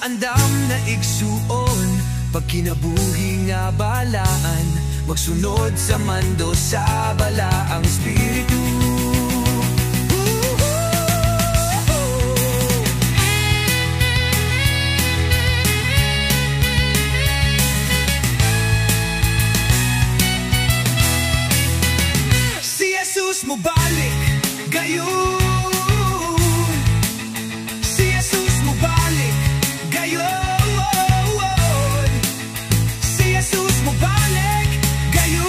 andam na igsuon, pag kinabuhi nga balaan, magsunod sa mando sa balaang espiritu. Si Jesus mo balik gayon, si Jesus mo balik gayon, si Jesus mo balik gayon.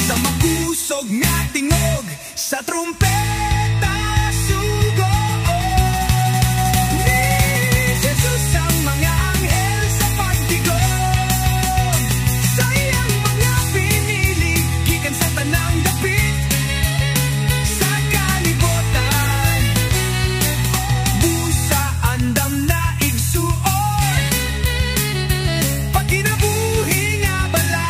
Sa makusog nga tingog, sa trumpeta sugod, ni Jesus ang mga anghel sa pagdigong, sa iyang mga pinili, gikan sa tanang dapit, sa kalibutan. Busa andam na igsuon, pag kinabuhi nga balaan,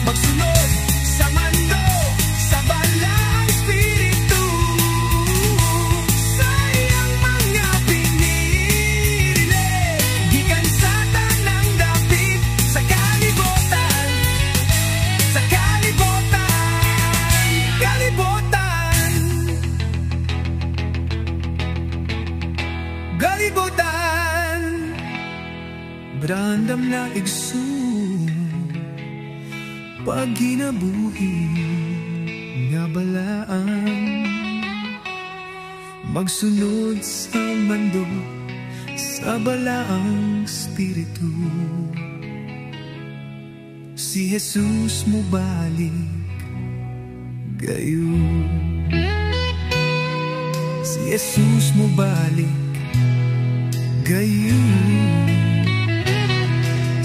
magsunod sa mando sa balaang espiritu, sa iyang mga pinili, gikan sa tanang dapit, sa kalibutan, sa kalibutan, kalibutan, kalibutan. Brandam na igsoon, pag kinabuhi nga balaan, magsunod sa mando sa balaang espiritu. Si Jesus mo balik gayon, si Jesus mo balik gayon,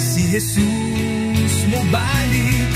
si Jesus mo balik